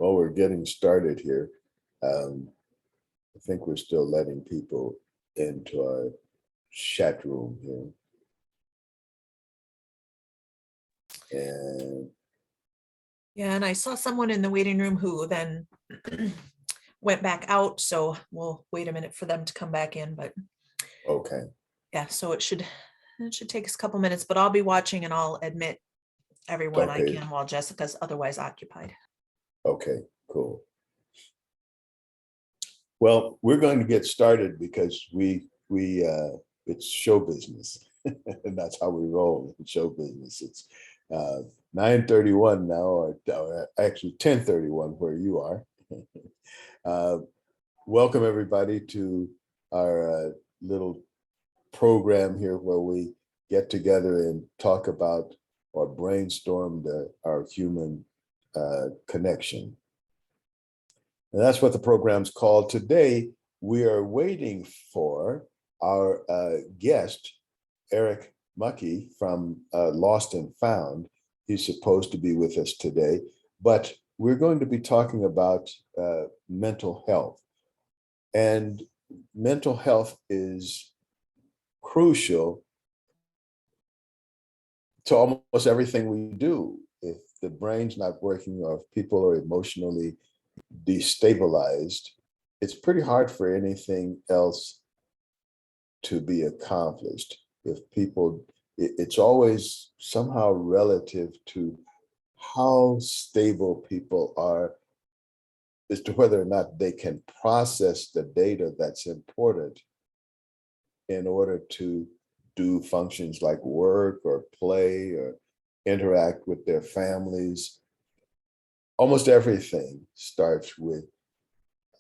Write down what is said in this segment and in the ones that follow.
Well, we're getting started here. I think we're still letting people into our chat room here. And Yeah, and I saw someone in the waiting room who then went back out, so we'll wait a minute for them to come back in, but okay, yeah, so it should take us a couple minutes, but I'll be watching and I'll admit everyone I Okay. can while Jessica's otherwise occupied. okay, cool. Well, we're going to get started because it's show business, and that's how we roll in show business. It's 9:31 now, or actually 10:31 where you are. Welcome everybody to our little program here where we get together and talk about or brainstorm our human connection. And that's what the program's called. Today, we are waiting for our guest, Erik Muckey from Lost and Found. He's supposed to be with us today, but we're going to be talking about mental health. And mental health is crucial to almost everything we do. If the brain's not working or if people are emotionally destabilized, it's pretty hard for anything else to be accomplished. If people, it's always somehow relative to how stable people are as to whether or not they can process the data that's important in order to do functions like work or play or interact with their families. Almost everything starts with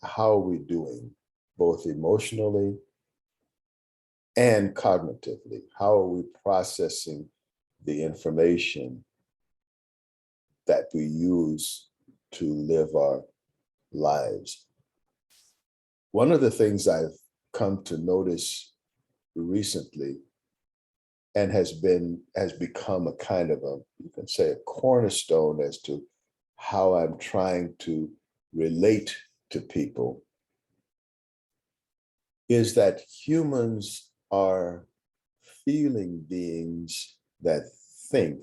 how are we doing, both emotionally and cognitively? How are we processing the information that we use to live our lives? One of the things I've come to notice recently and has become a kind of you can say a cornerstone as to how I'm trying to relate to people, is that humans are feeling beings that think,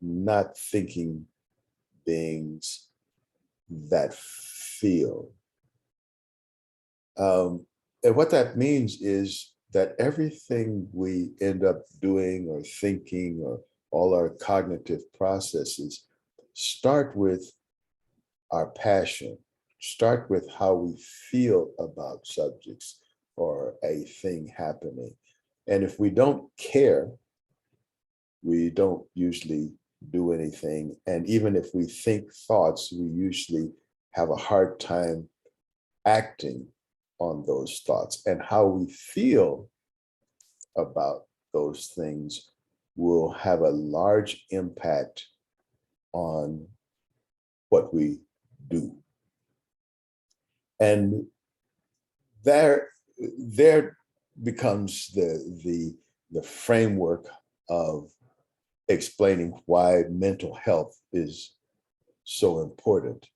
not thinking beings that feel. And what that means is that everything we end up doing or thinking, or all our cognitive processes, start with our passion, start with how we feel about subjects or a thing happening. And if we don't care, we don't usually do anything. And even if we think thoughts, we usually have a hard time acting on those thoughts. And how we feel about those things will have a large impact on what we do. And there becomes the framework of explaining why mental health is so important,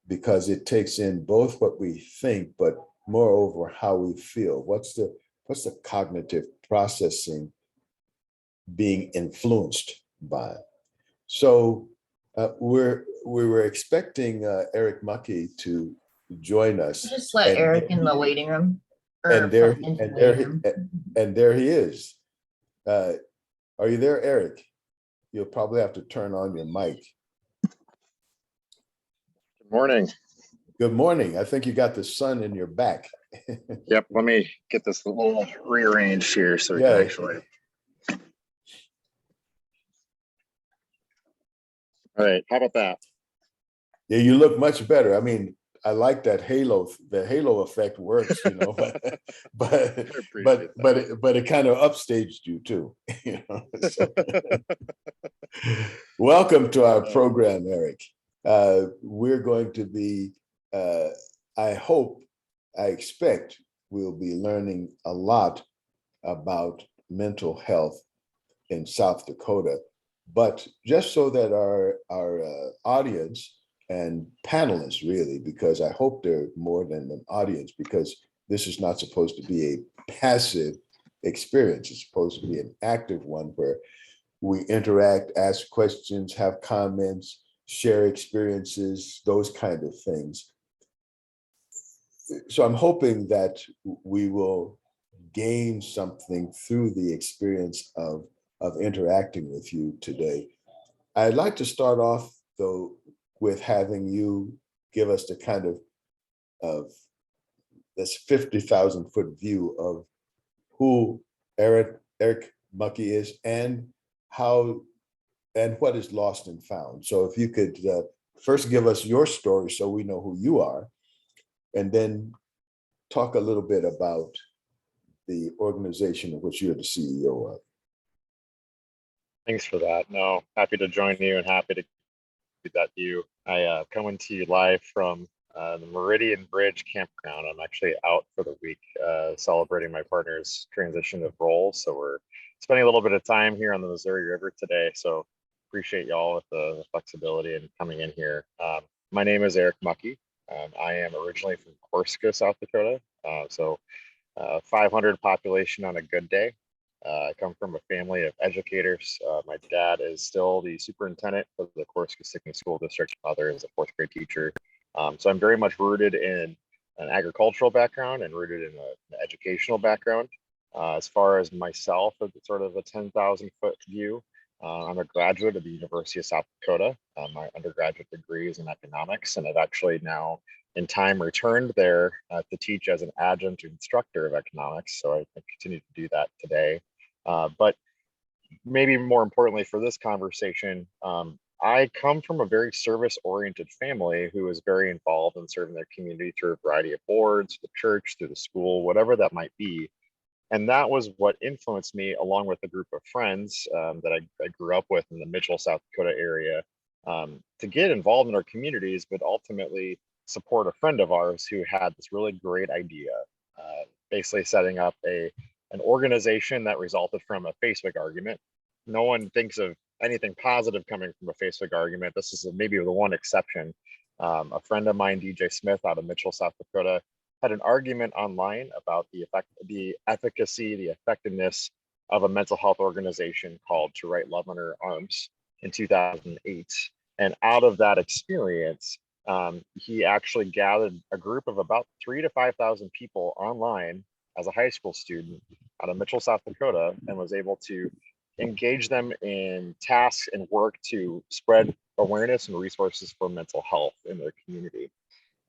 because it takes in both what we think, but moreover how we feel. What's the cognitive processing being influenced by? So we were expecting Erik Muckey to join us. Just let Erik in the waiting room. And there he is. Are you there, Erik? You'll probably have to turn on your mic. Good morning. Good morning. I think you got the sun in your back. Yep, let me get this a little rearranged here so we can actually. All right, how about that? Yeah, you look much better. I mean, I like that halo. The halo effect works, you know, but it kind of upstaged you too. You know? So. Welcome to our program, Erik. We're going to be, I expect we'll be learning a lot about mental health in South Dakota. But just so that our audience and panelists, really, because I hope they're more than an audience, because this is not supposed to be a passive experience. It's supposed to be an active one where we interact, ask questions, have comments, share experiences, those kind of things. So I'm hoping that we will gain something through the experience of interacting with you today. I'd like to start off, though, with having you give us the kind of this 50,000 foot view of who Erik Muckey is and how and what is Lost and Found. So if you could first give us your story so we know who you are, and then talk a little bit about the organization of which you're the CEO of. Thanks for that. No, happy to join you and happy to do that view. I coming to you live from the Meridian Bridge campground. I'm actually out for the week celebrating my partner's transition of roles. So we're spending a little bit of time here on the Missouri River today. So appreciate y'all with the flexibility and coming in here. My name is Erik Muckey. I am originally from Corsica, South Dakota. 500 population on a good day. I come from a family of educators. My dad is still the superintendent of the Corsica Sickness School District. Mother is a fourth grade teacher. So I'm very much rooted in an agricultural background and rooted in an educational background. As far as myself, it's sort of a 10,000 foot view. I'm a graduate of the University of South Dakota. My undergraduate degree is in economics, and I've actually now in time returned there to teach as an adjunct instructor of economics. So I continue to do that today. But maybe more importantly for this conversation, I come from a very service-oriented family who is very involved in serving their community through a variety of boards, the church, through the school, whatever that might be. And that was what influenced me, along with a group of friends that I grew up with in the Mitchell, South Dakota area, to get involved in our communities, but ultimately support a friend of ours who had this really great idea, basically setting up an organization that resulted from a Facebook argument. No one thinks of anything positive coming from a Facebook argument. This is maybe the one exception. A friend of mine, DJ Smith, out of Mitchell, South Dakota, had an argument online about the efficacy, the effectiveness of a mental health organization called To Write Love on Her Arms in 2008. And out of that experience, he actually gathered a group of about 3,000 to 5,000 people online as a high school student out of Mitchell, South Dakota, and was able to engage them in tasks and work to spread awareness and resources for mental health in their community.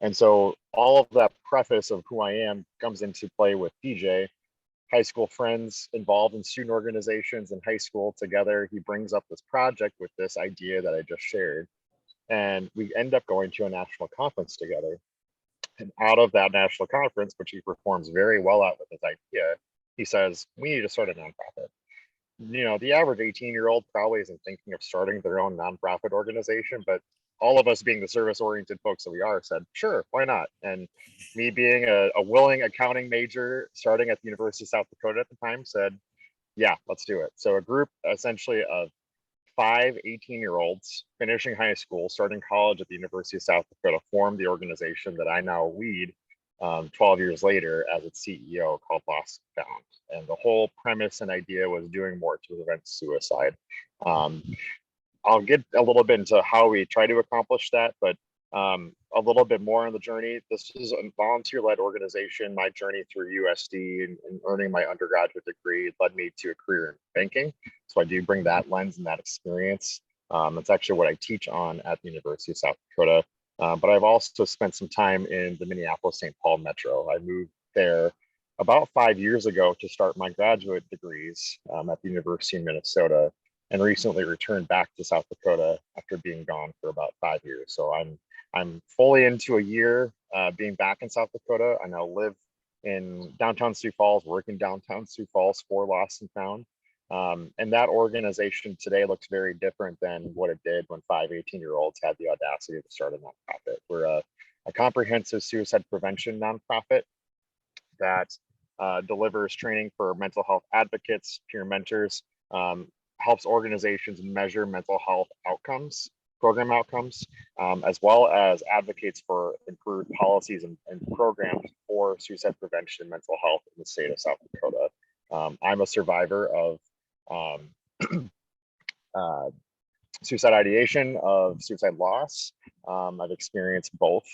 And so all of that preface of who I am comes into play with DJ, high school friends involved in student organizations in high school together. He brings up this project with this idea that I just shared. And we end up going to a national conference together. And out of that national conference, which he performs very well at with his idea, he says, we need to start a nonprofit. You know, the average 18-year-old probably isn't thinking of starting their own nonprofit organization, but all of us being the service-oriented folks that we are said, sure, why not? And me being a willing accounting major starting at the University of South Dakota at the time said, yeah, let's do it. So a group essentially of 5 18-year-olds finishing high school, starting college at the University of South Dakota, formed the organization that I now lead 12 years later as its CEO, called Lost&Found. And the whole premise and idea was doing more to prevent suicide. I'll get a little bit into how we try to accomplish that, but a little bit more on the journey. This is a volunteer-led organization. My journey through USD and earning my undergraduate degree led me to a career in banking. So I do bring that lens and that experience. It's actually what I teach on at the University of South Dakota. But I've also spent some time in the Minneapolis-St. Paul metro. I moved there about 5 years ago to start my graduate degrees at the University of Minnesota, and recently returned back to South Dakota after being gone for about 5 years. So I'm fully into a year being back in South Dakota. I now live in downtown Sioux Falls, working downtown Sioux Falls for Lost&Found. And that organization today looks very different than what it did when 5 18-year-olds had the audacity to start a nonprofit. We're a comprehensive suicide prevention nonprofit that delivers training for mental health advocates, peer mentors, helps organizations measure mental health outcomes program outcomes, as well as advocates for improved policies and programs for suicide prevention and mental health in the state of South Dakota. I'm a survivor of suicide ideation, of suicide loss. I've experienced both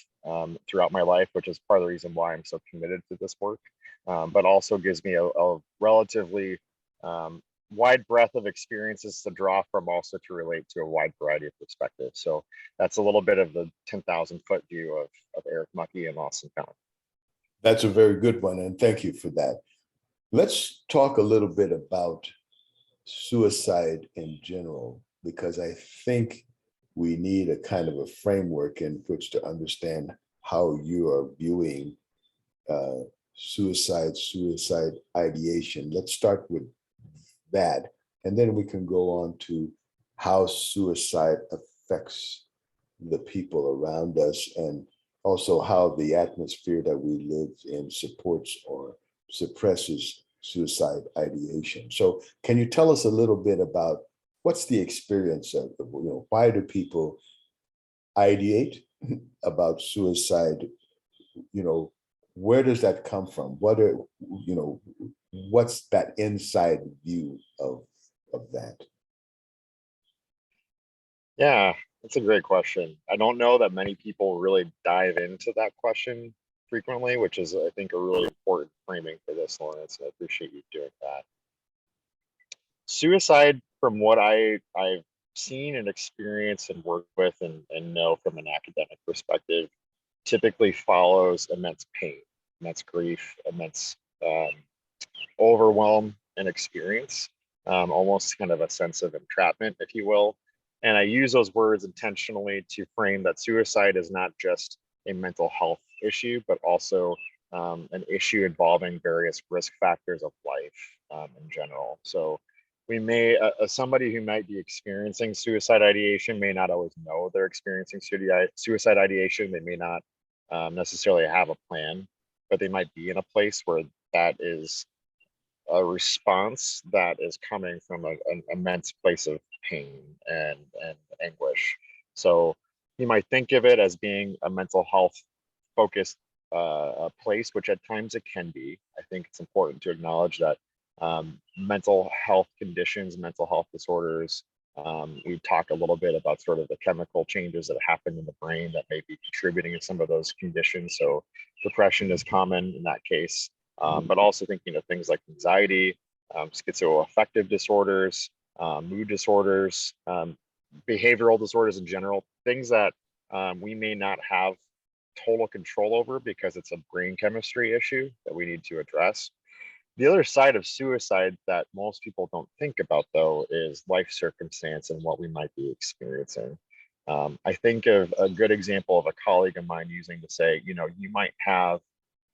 throughout my life, which is part of the reason why I'm so committed to this work, but also gives me a relatively wide breadth of experiences to draw from, also to relate to a wide variety of perspectives. So that's a little bit of the 10,000-foot view of Erik Muckey and Lost&Found. That's a very good one, and thank you for that. Let's talk a little bit about suicide in general, because I think we need a kind of a framework in which to understand how you are viewing suicide ideation. Let's start with that, and then we can go on to how suicide affects the people around us, and also how the atmosphere that we live in supports or suppresses suicide ideation. So can you tell us a little bit about what's the experience of, why do people ideate about suicide? Where does that come from? What's that inside view of that? Yeah, that's a great question. I don't know that many people really dive into that question frequently, which is, I think, a really important framing for this, Lawrence. I appreciate you doing that. Suicide, from what I've seen and experienced and worked with and know from an academic perspective, typically follows immense pain, immense grief, immense overwhelm and experience, almost kind of a sense of entrapment, if you will. And I use those words intentionally to frame that suicide is not just a mental health issue, but also an issue involving various risk factors of life in general. So we may, somebody who might be experiencing suicide ideation may not always know they're experiencing suicide ideation. They may not necessarily have a plan, but they might be in a place where that is a response that is coming from an immense place of pain and anguish. So you might think of it as being a mental health focused place, which at times it can be. I think it's important to acknowledge that mental health conditions, mental health disorders, we talked a little bit about sort of the chemical changes that happen in the brain that may be contributing to some of those conditions. So depression is common in that case, but also thinking of things like anxiety, schizoaffective disorders, mood disorders, behavioral disorders in general, things that we may not have total control over because it's a brain chemistry issue that we need to address. The other side of suicide that most people don't think about, though, is life circumstance and what we might be experiencing. I think of a good example of a colleague of mine using to say, you might have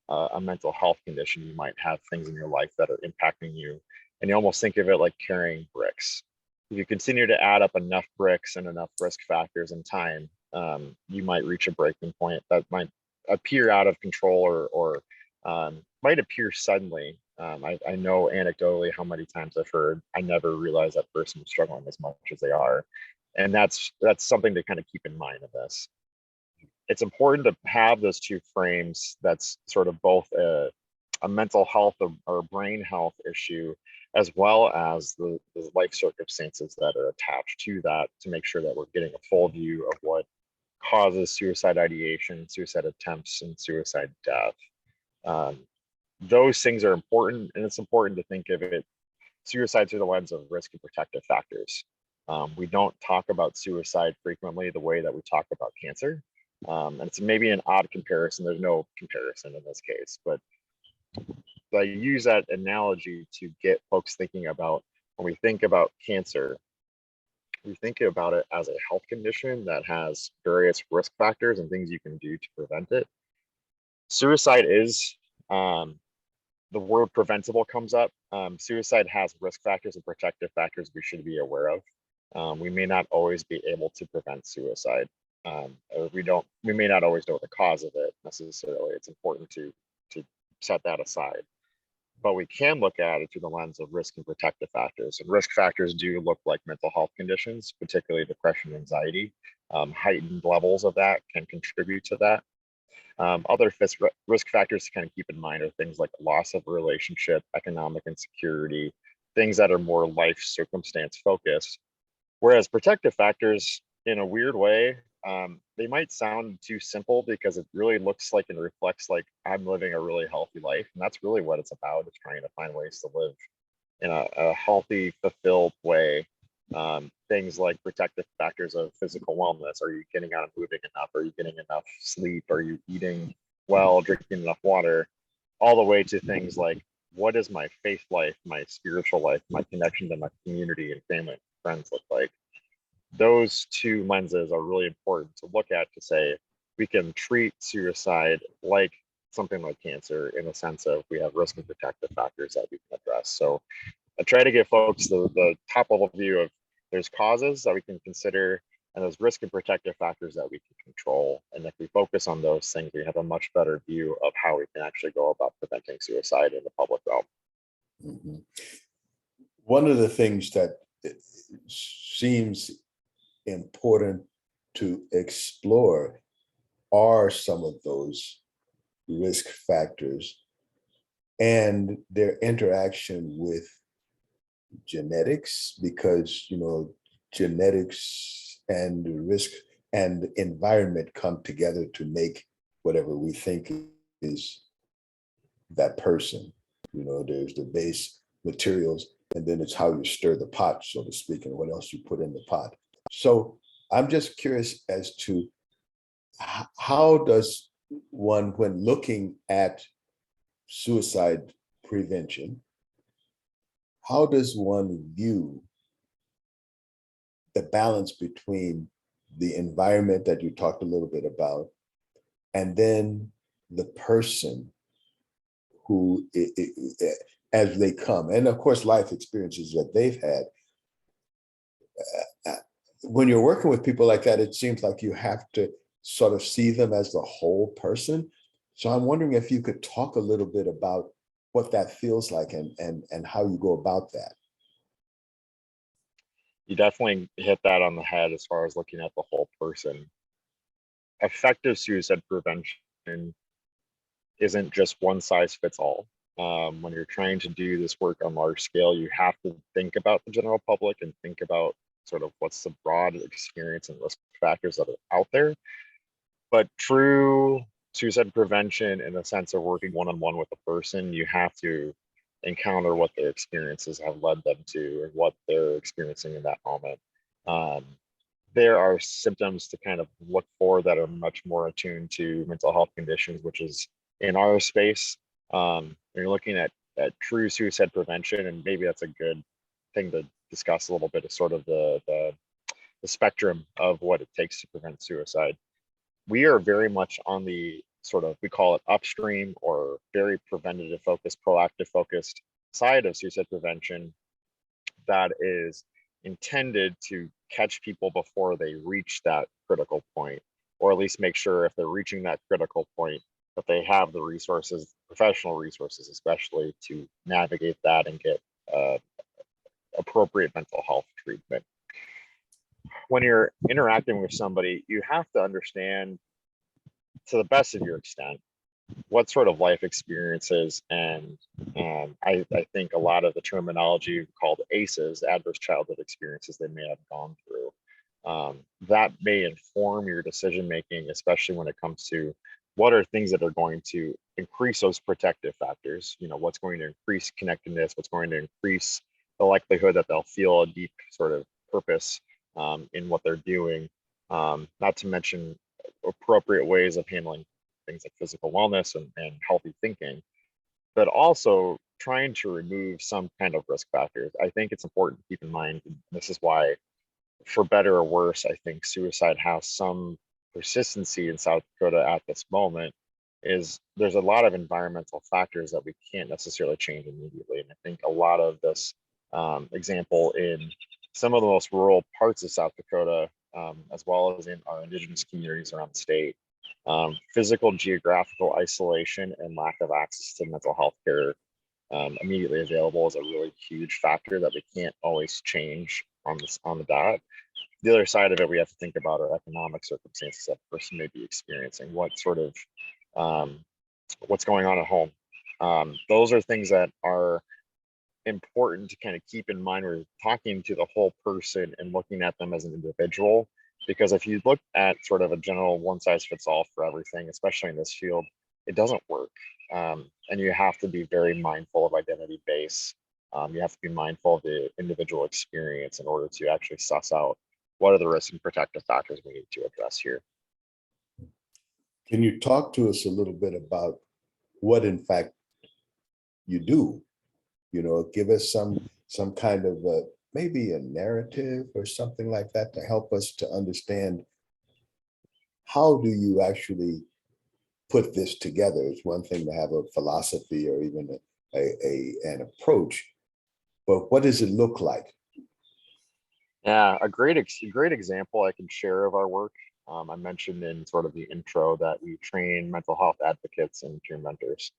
a mental health condition, you might have things in your life that are impacting you, and you almost think of it like carrying bricks. If you continue to add up enough bricks and enough risk factors in time, you might reach a breaking point that might appear out of control or might appear suddenly. I know anecdotally how many times I've heard, I never realized that person was struggling as much as they are. And that's something to kind of keep in mind of this. It's important to have those two frames that's sort of both a mental health or brain health issue, as well as the life circumstances that are attached to that, to make sure that we're getting a full view of what causes suicide ideation, suicide attempts, and suicide death. Those things are important, and it's important to think of it, suicide through the lens of risk and protective factors. We don't talk about suicide frequently the way that we talk about cancer. And it's maybe an odd comparison. There's no comparison in this case, but I use that analogy to get folks thinking about, when we think about cancer, we think about it as a health condition that has various risk factors and things you can do to prevent it. Suicide is, the word preventable comes up. Suicide has risk factors and protective factors we should be aware of. We may not always be able to prevent suicide. We may not always know the cause of it necessarily. It's important to set that aside. But we can look at it through the lens of risk and protective factors. And risk factors do look like mental health conditions, particularly depression and anxiety. heightened levels of that can contribute to that. Other risk factors to kind of keep in mind are things like loss of relationship, economic insecurity, things that are more life circumstance focused. Whereas protective factors, in a weird way, they might sound too simple because it really looks like and reflects like I'm living a really healthy life. And that's really what it's about, is trying to find ways to live in a healthy, fulfilled way. Things like protective factors of physical wellness. Are you getting out and moving enough? Are you getting enough sleep? Are you eating well, drinking enough water? All the way to things like, what is my faith life, my spiritual life, my connection to my community and family and friends look like? Those two lenses are really important to look at to say we can treat suicide like something like cancer, in the sense of we have risk and protective factors that we can address. So I try to give folks the top level view of there's causes that we can consider and there's risk and protective factors that we can control. And if we focus on those things, we have a much better view of how we can actually go about preventing suicide in the public realm. Mhm. One of the things that seems important to explore are some of those risk factors and their interaction with genetics, because genetics and risk and environment come together to make whatever we think is that person. There's the base materials, and then it's how you stir the pot, so to speak, and what else you put in the pot. So I'm just curious as to how does one, when looking at suicide prevention, how does one view the balance between the environment that you talked a little bit about, and then the person who, as they come, and of course, life experiences that they've had. When you're working with people like that, it seems like you have to sort of see them as the whole person. So I'm wondering if you could talk a little bit about what that feels like and how you go about that. You definitely hit that on the head as far as looking at the whole person. Effective suicide prevention isn't just one size fits all. When you're trying to do this work on large scale, you have to think about the general public and think about sort of what's the broad experience and risk factors that are out there. But true suicide prevention, in the sense of working one-on-one with a person, you have to encounter what their experiences have led them to and what they're experiencing in that moment. There are symptoms to kind of look for that are much more attuned to mental health conditions, which is in our space. When you're looking at true suicide prevention, and maybe that's a good thing to discuss a little bit, is sort of the spectrum of what it takes to prevent suicide. We are very much on the sort of, we call it upstream or very preventative focused, proactive focused side of suicide prevention that is intended to catch people before they reach that critical point, or at least make sure if they're reaching that critical point that they have the resources, professional resources especially, to navigate that and get appropriate mental health treatment. When you're interacting with somebody, you have to understand, to the best of your extent, what sort of life experiences, and I think a lot of the terminology called ACEs, adverse childhood experiences, they may have gone through, that may inform your decision making, especially when it comes to what are things that are going to increase those protective factors. What's going to increase connectedness, what's going to increase the likelihood that they'll feel a deep sort of purpose in what they're doing, not to mention appropriate ways of handling things like physical wellness and healthy thinking, but also trying to remove some kind of risk factors. I think it's important to keep in mind, and this is why, for better or worse, I think suicide has some persistency in South Dakota at this moment, is there's a lot of environmental factors that we can't necessarily change immediately. And I think a lot of this example in some of the most rural parts of South Dakota, as well as in our indigenous communities around the state, physical geographical isolation and lack of access to mental health care immediately available is a really huge factor that we can't always change on the dot. the other side of it, we have to think about our economic circumstances that person may be experiencing, what sort of what's going on at home. Those are things that are important to kind of keep in mind. We're talking to the whole person and looking at them as an individual, because if you look at sort of a general one size fits all for everything, especially in this field, it doesn't work. And you have to be very mindful of identity base. You have to be mindful of the individual experience in order to actually suss out what are the risks and protective factors we need to address here. Can you talk to us a little bit about what in fact you do? You know, give us some kind of maybe a narrative or something like that to help us to understand how do you actually put this together. It's one thing to have a philosophy or even an approach, but what does it look like? Yeah, a great example I can share of our work. I mentioned in sort of the intro that we train mental health advocates and peer mentors.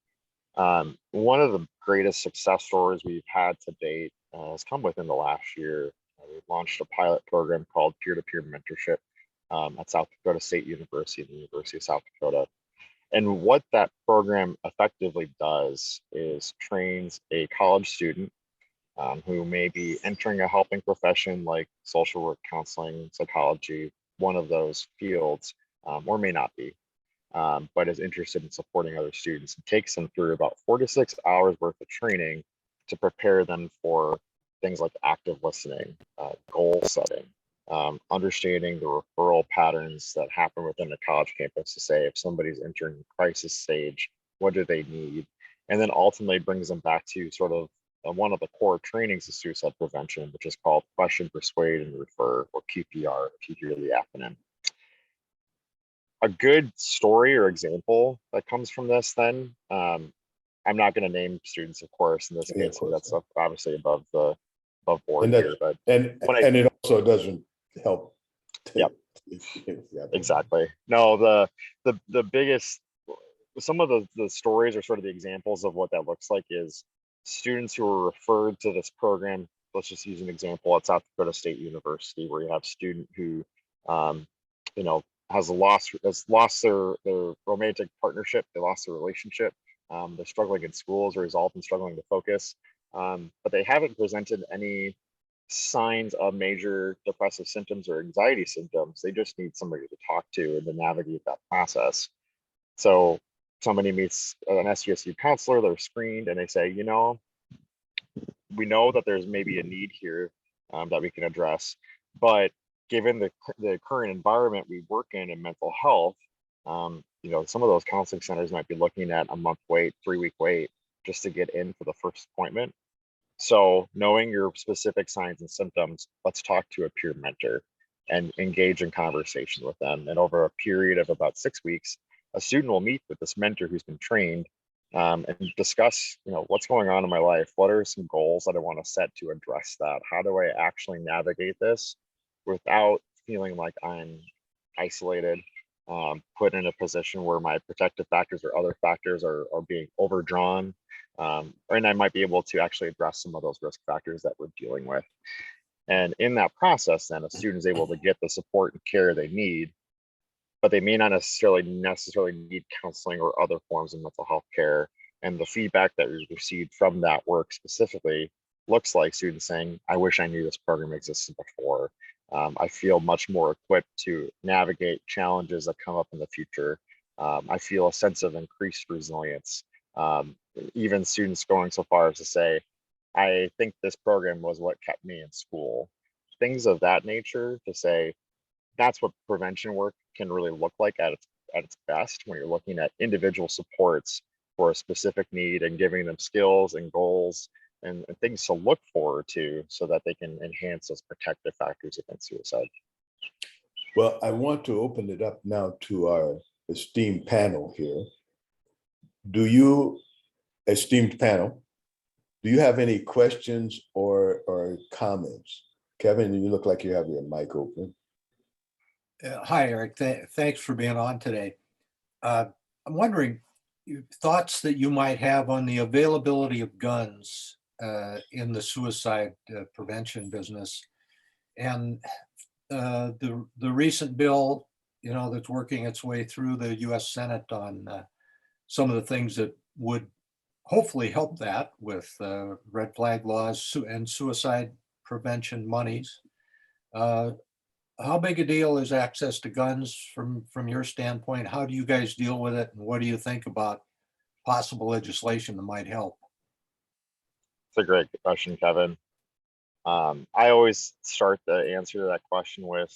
One of the greatest success stories we've had to date has come within the last year. We launched a pilot program called Peer-to-Peer Mentorship at South Dakota State University and the University of South Dakota. And what that program effectively does is trains a college student who may be entering a helping profession like social work, counseling, psychology, one of those fields, or may not be. But is interested in supporting other students. It takes them through about 4 to 6 hours worth of training to prepare them for things like active listening, goal setting, understanding the referral patterns that happen within a college campus to say if somebody's entering crisis stage, what do they need? And then ultimately brings them back to sort of one of the core trainings of suicide prevention, which is called Question, Persuade, and Refer, or QPR, if you hear the acronym. A good story or example that comes from this then, I'm not going to name students, of course, in this case, because that's obviously above board here. But and it also doesn't help. Yep. Exactly. No, the biggest, some of the stories or sort of the examples of what that looks like is students who are referred to this program. Let's just use an example at South Dakota State University, where you have a student who, has lost their romantic partnership. They lost their relationship. They're struggling in school as a result and struggling to focus. But they haven't presented any signs of major depressive symptoms or anxiety symptoms. They just need somebody to talk to and to navigate that process. So somebody meets an SDHC counselor, they're screened, and they say, we know that there's maybe a need here that we can address, but given the current environment we work in mental health, some of those counseling centers might be looking at a month wait, 3-week wait just to get in for the first appointment. So knowing your specific signs and symptoms, let's talk to a peer mentor and engage in conversation with them. And over a period of about 6 weeks, a student will meet with this mentor who's been trained and discuss, what's going on in my life? What are some goals that I want to set to address that? How do I actually navigate this without feeling like I'm isolated, put in a position where my protective factors or other factors are being overdrawn, and I might be able to actually address some of those risk factors that we're dealing with. And in that process, then a student is able to get the support and care they need, but they may not necessarily need counseling or other forms of mental health care. And the feedback that we received from that work specifically looks like students saying, I wish I knew this program existed before. I feel much more equipped to navigate challenges that come up in the future. I feel a sense of increased resilience. Even students going so far as to say, I think this program was what kept me in school. Things of that nature to say, that's what prevention work can really look like at its best, when you're looking at individual supports for a specific need and giving them skills and goals and things to look forward to so that they can enhance those protective factors against suicide. Well, I want to open it up now to our esteemed panel here. Do you, esteemed panel, do you have any questions or comments? Kevin, you look like you have your mic open. Hi, Erik. Thanks for being on today. I'm wondering thoughts that you might have on the availability of guns in the suicide prevention business. And the recent bill, that's working its way through the US Senate on some of the things that would hopefully help that with red flag laws and suicide prevention monies. How big a deal is access to guns from your standpoint? How do you guys deal with it? And what do you think about possible legislation that might help? It's a great question, Kevin. I always start the answer to that question with,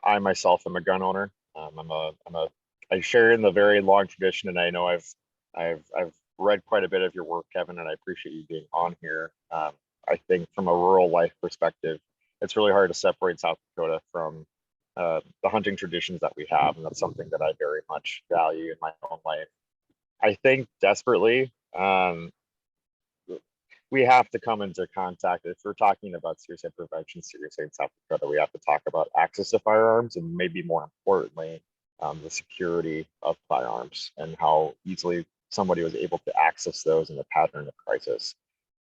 I myself am a gun owner. I share in the very long tradition, and I know I've read quite a bit of your work, Kevin, and I appreciate you being on here. I think from a rural life perspective, it's really hard to separate South Dakota from the hunting traditions that we have, and that's something that I very much value in my own life. I think desperately, we have to come into contact. If we're talking about suicide prevention seriously in South Dakota, we have to talk about access to firearms, and maybe more importantly, the security of firearms and how easily somebody was able to access those in a pattern of crisis.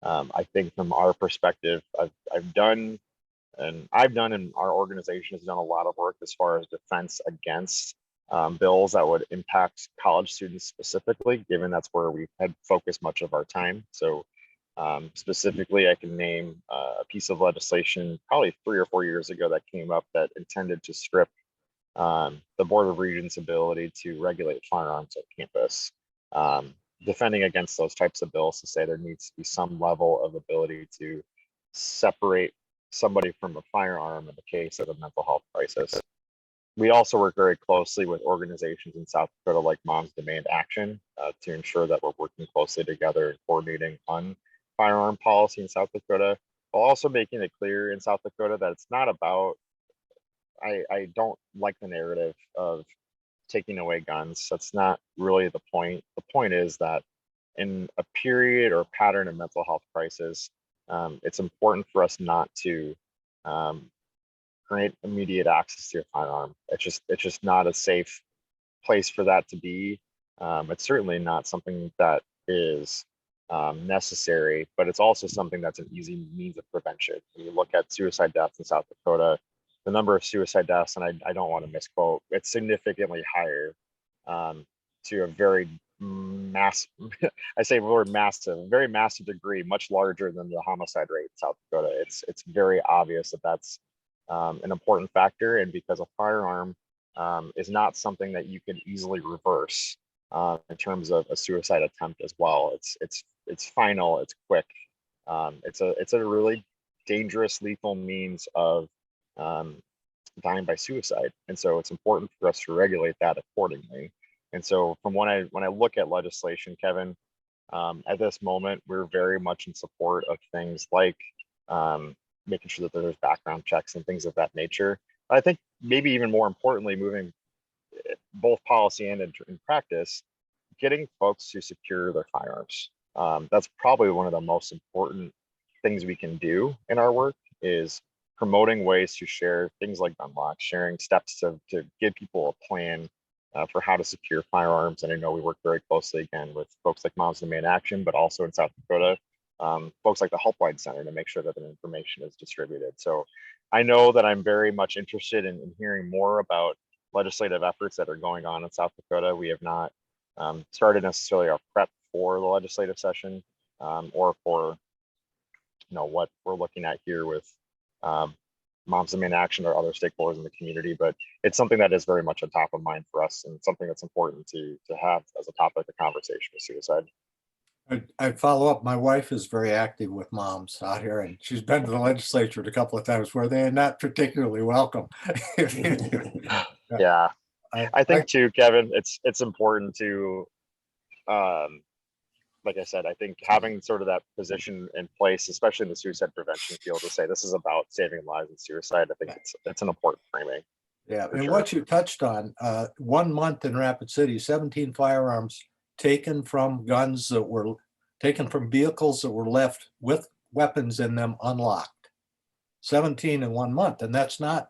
I think from our perspective, I've done, and our organization has done a lot of work as far as defense against bills that would impact college students specifically, given that's where we had focused much of our time. So specifically, I can name a piece of legislation probably 3 or 4 years ago that came up that intended to strip the Board of Regents' ability to regulate firearms at campus, defending against those types of bills to say there needs to be some level of ability to separate somebody from a firearm in the case of a mental health crisis. We also work very closely with organizations in South Dakota like Moms Demand Action to ensure that we're working closely together and coordinating on firearm policy in South Dakota, while also making it clear in South Dakota that it's not about, I don't like the narrative of taking away guns. That's not really the point. The point is that in a period or pattern of mental health crisis, it's important for us not to create immediate access to your firearm. It's just not a safe place for that to be. It's certainly not something that is necessary, but it's also something that's an easy means of prevention. When you look at suicide deaths in South Dakota, the number of suicide deaths, and I don't want to misquote, it's significantly higher to a very massive, I say the word massive, very massive degree, much larger than the homicide rate in South Dakota. It's very obvious that that's an important factor, and because a firearm is not something that you can easily reverse in terms of a suicide attempt as well. It's final, it's quick. It's a really dangerous, lethal means of dying by suicide, and so it's important for us to regulate that accordingly. And so, from when I look at legislation, Kevin, at this moment, we're very much in support of things like making sure that there's background checks and things of that nature. I think maybe even more importantly, moving both policy and in practice, getting folks to secure their firearms. That's probably one of the most important things we can do in our work, is promoting ways to share things like gun locks, sharing steps to give people a plan for how to secure firearms. And I know we work very closely again with folks like Moms Demand Action, but also in South Dakota, folks like the Helpline Center, to make sure that the information is distributed. So I know that I'm very much interested in hearing more about legislative efforts that are going on in South Dakota. We have not started necessarily our prep for the legislative session or for what we're looking at here with Moms Demand Action or other stakeholders in the community, but it's something that is very much on top of mind for us, and something that's important to have as a topic of conversation with suicide. I follow up. My wife is very active with moms out here, and she's been to the legislature a couple of times where they are not particularly welcome. Yeah, I think too, Kevin, it's important to, like I said, I think having sort of that position in place, especially in the suicide prevention field, to say this is about saving lives and suicide, I think it's an important framing. Yeah, and what you touched on, 1 month in Rapid City, 17 firearms taken from guns that were taken from vehicles that were left with weapons in them unlocked. 17 in 1 month, and that's not,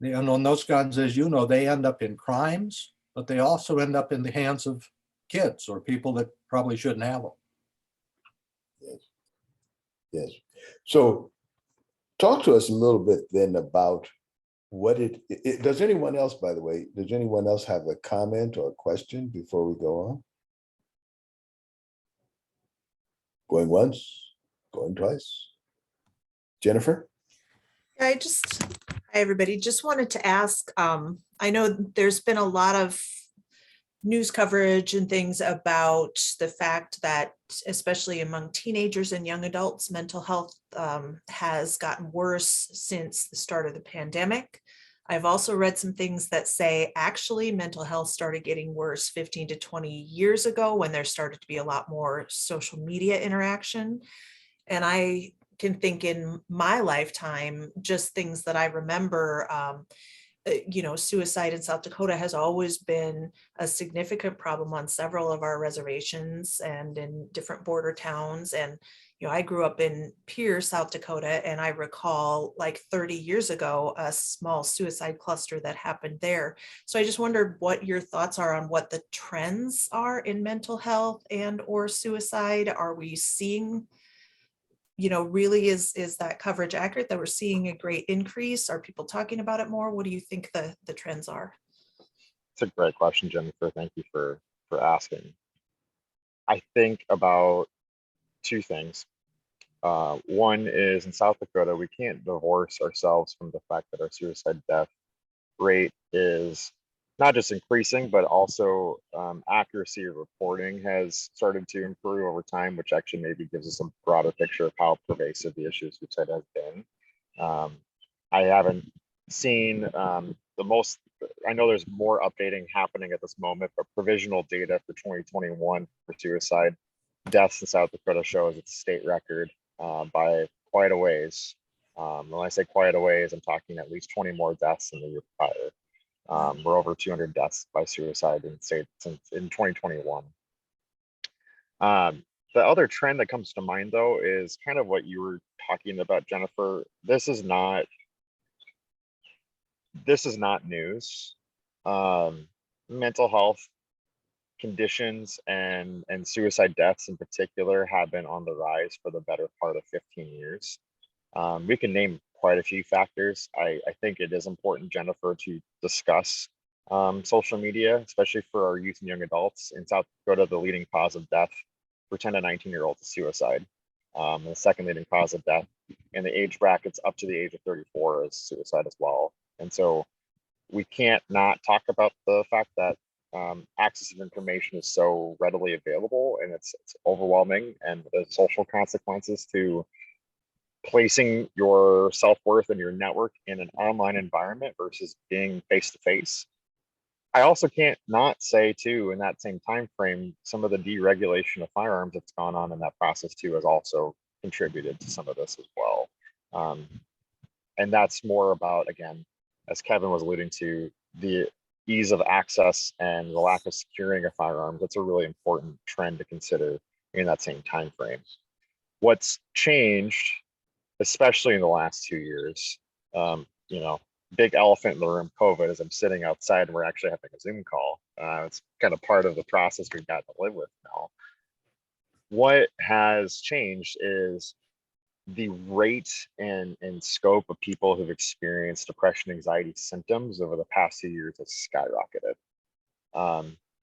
on those guns, as you know, they end up in crimes, but they also end up in the hands of kids or people that probably shouldn't have them. Yes. So talk to us a little bit then about does anyone else, by the way, does anyone else have a comment or a question before we go on? Going once, going twice. Jennifer? Hi, everybody. Just wanted to ask, I know there's been a lot of news coverage and things about the fact that, especially among teenagers and young adults, mental health has gotten worse since the start of the pandemic. I've also read some things that say actually mental health started getting worse 15 to 20 years ago when there started to be a lot more social media interaction. And I can think in my lifetime, just things that I remember, suicide in South Dakota has always been a significant problem on several of our reservations and in different border towns. And, I grew up in Pierce, South Dakota, and I recall like 30 years ago, a small suicide cluster that happened there. So I just wondered what your thoughts are on what the trends are in mental health and or suicide. Are we seeing really is that coverage accurate that we're seeing a great increase? Are people talking about it more? What do you think the trends are? It's a great question, Jennifer. Thank you for asking. I think about two things. One is in South Dakota, we can't divorce ourselves from the fact that our suicide death rate is not just increasing, but also accuracy of reporting has started to improve over time, which actually maybe gives us a broader picture of how pervasive the issue of suicide has been. I haven't seen I know there's more updating happening at this moment, but provisional data for 2021 for suicide deaths in South Dakota shows it's a state record by quite a ways. When I say quite a ways, I'm talking at least 20 more deaths than the year prior. We're over 200 deaths by suicide in the state since in 2021. The other trend that comes to mind, though, is kind of what you were talking about, Jennifer. This is not news. Mental health conditions and suicide deaths in particular have been on the rise for the better part of 15 years. We can name quite a few factors. I think it is important, Jennifer, to discuss social media, especially for our youth and young adults. In South Dakota, the leading cause of death for 10 to 19-year-olds is suicide. The second leading cause of death in the age brackets up to the age of 34 is suicide as well. And so we can't not talk about the fact that access of information is so readily available, and it's overwhelming, and the social consequences to placing your self-worth and your network in an online environment versus being face-to-face. I also can't not say too, in that same time frame, some of the deregulation of firearms that's gone on in that process too has also contributed to some of this as well. And that's more about, again, as Kevin was alluding to, the ease of access and the lack of securing a firearm. That's a really important trend to consider in that same time frame. What's changed, especially in the last 2 years, big elephant in the room, COVID, as I'm sitting outside and we're actually having a Zoom call. It's kind of part of the process we've got to live with now. What has changed is the rate and scope of people who've experienced depression, anxiety symptoms over the past 2 years has skyrocketed.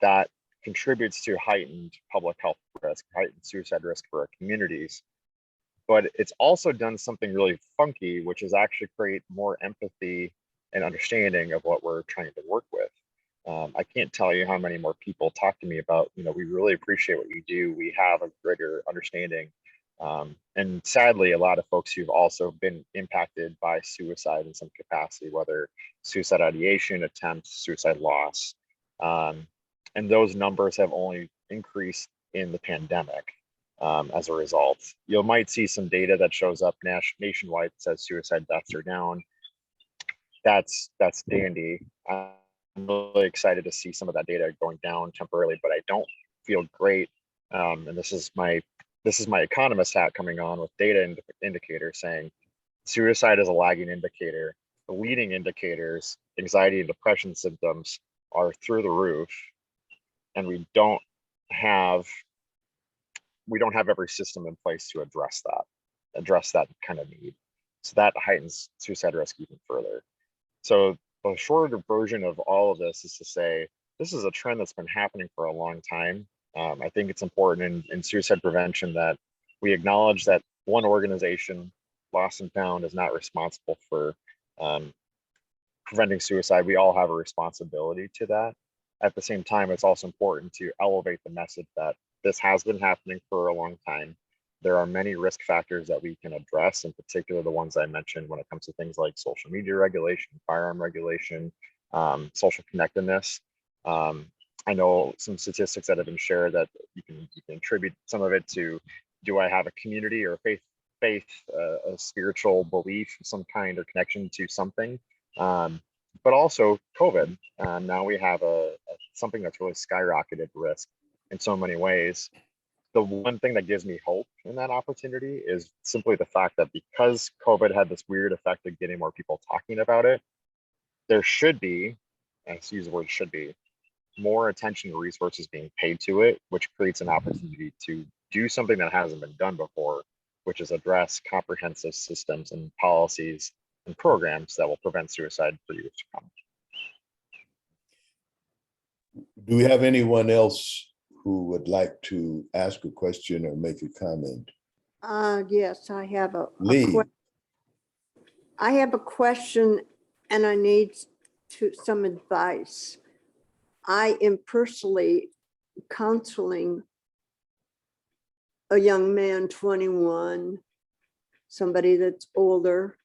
That contributes to heightened public health risk, heightened suicide risk for our communities. But it's also done something really funky, which is actually create more empathy and understanding of what we're trying to work with. I can't tell you how many more people talk to me about, we really appreciate what you do. We have a greater understanding. And sadly, a lot of folks who've also been impacted by suicide in some capacity, whether suicide ideation, attempts, suicide loss. And those numbers have only increased in the pandemic. As a result, you might see some data that shows up nationwide that says suicide deaths are down. That's dandy. I'm really excited to see some of that data going down temporarily, but I don't feel great. And this is my economist hat coming on with data indicators saying suicide is a lagging indicator. The leading indicators, anxiety and depression symptoms, are through the roof, and we don't have every system in place to address that kind of need. So that heightens suicide risk even further. So the shorter version of all of this is to say, this is a trend that's been happening for a long time. I think it's important in suicide prevention that we acknowledge that one organization, Lost and Found, is not responsible for preventing suicide. We all have a responsibility to that. At the same time, it's also important to elevate the message that this has been happening for a long time. There are many risk factors that we can address, in particular the ones I mentioned when it comes to things like social media regulation, firearm regulation, social connectedness. I know some statistics that have been shared that you can attribute some of it to, do I have a community or faith, a spiritual belief of some kind or connection to something? But also COVID. Now we have something that's really skyrocketed risk in so many ways. The one thing that gives me hope in that opportunity is simply the fact that because COVID had this weird effect of getting more people talking about it, there should be, and I use the word should be, more attention and resources being paid to it, which creates an opportunity to do something that hasn't been done before, which is address comprehensive systems and policies and programs that will prevent suicide for years to come. Do we have anyone else who would like to ask a question or make a comment? Yes, I have Lee, I have a question and I need some advice. I am personally counseling a young man, 21, somebody that's older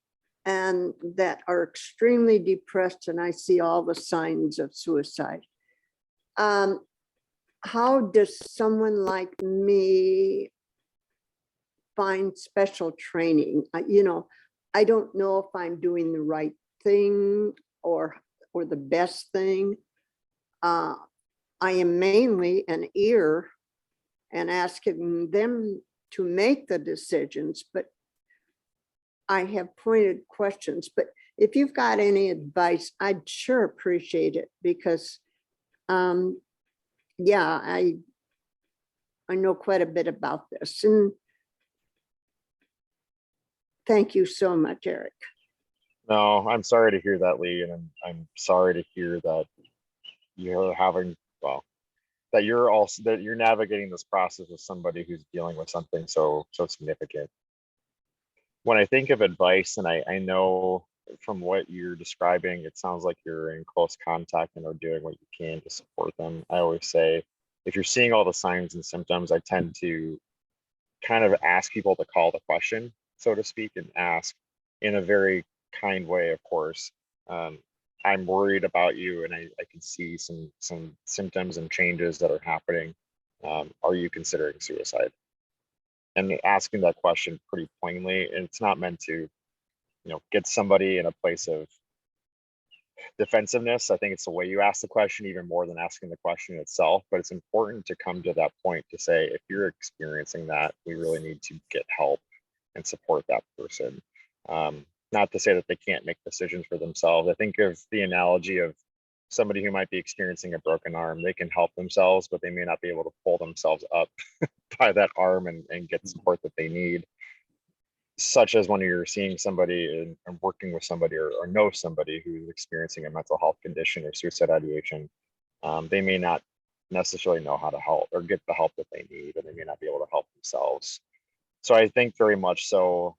and that are extremely depressed, and I see all the signs of suicide. How does someone like me find special training? I don't know if I'm doing the right thing or the best thing. I am mainly an ear and asking them to make the decisions, but I have pointed questions. But if you've got any advice, I'd sure appreciate it, because yeah, I know quite a bit about this. And thank you so much, Erik. No, I'm sorry to hear that, Lee, and I'm sorry to hear that you're having, well, that you're navigating this process with somebody who's dealing with something so significant. When I think of advice, and I know from what you're describing, it sounds like you're in close contact and are doing what you can to support them. I always say, if you're seeing all the signs and symptoms, I tend to kind of ask people to call the question, so to speak, and ask in a very kind way, of course. I'm worried about you, and I can see some symptoms and changes that are happening. Are you considering suicide? And asking that question pretty plainly, and it's not meant to, get somebody in a place of defensiveness. I think it's the way you ask the question even more than asking the question itself. But it's important to come to that point to say, if you're experiencing that, we really need to get help and support that person. Not to say that they can't make decisions for themselves. I think of the analogy of somebody who might be experiencing a broken arm. They can help themselves, but they may not be able to pull themselves up by that arm and get support that they need. Such as when you're seeing somebody and working with somebody or know somebody who's experiencing a mental health condition or suicide ideation, they may not necessarily know how to help or get the help that they need, and they may not be able to help themselves. So I think very much so,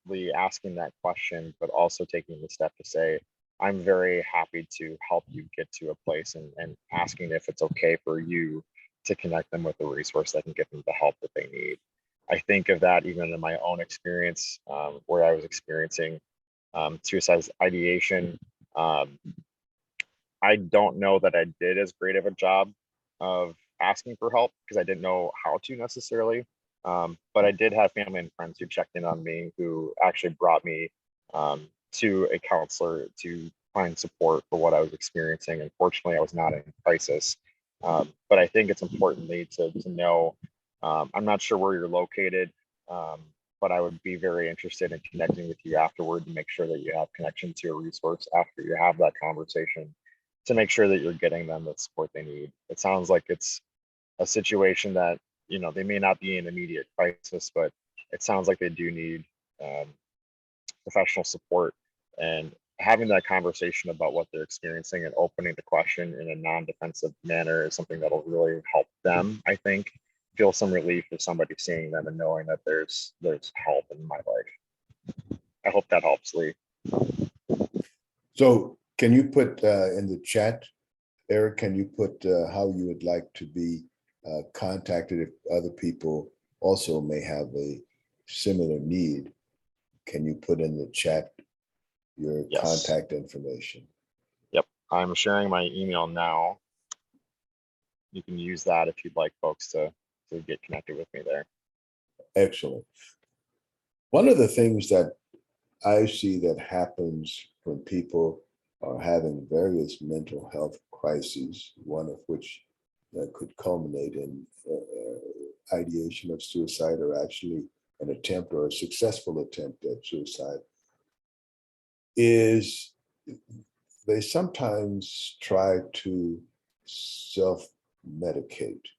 Lee, asking that question, but also taking the step to say, I'm very happy to help you get to a place, and asking if it's okay for you to connect them with a resource that can give them the help that they need. I think of that even in my own experience, where I was experiencing suicide ideation. I don't know that I did as great of a job of asking for help because I didn't know how to necessarily. But I did have family and friends who checked in on me, who actually brought me to a counselor to find support for what I was experiencing. Unfortunately, I was not in crisis. But I think it's importantly to know, I'm not sure where you're located, but I would be very interested in connecting with you afterward and make sure that you have connection to a resource after you have that conversation, to make sure that you're getting them the support they need. It sounds like it's a situation that, they may not be in immediate crisis, but it sounds like they do need professional support and having that conversation about what they're experiencing and opening the question in a non-defensive manner is something that'll really help them, I think, feel some relief of somebody seeing them and knowing that there's help in my life. I hope that helps, Lee. So can you put in the chat, Erik, can you put how you would like to be contacted if other people also may have a similar need? Can you put in the chat your Yes. contact information? Yep, I'm sharing my email now. You can use that if you'd like folks to get connected with me there. Excellent. One of the things that I see that happens when people are having various mental health crises, one of which could culminate in ideation of suicide, or actually an attempt or a successful attempt at suicide, is they sometimes try to self-medicate.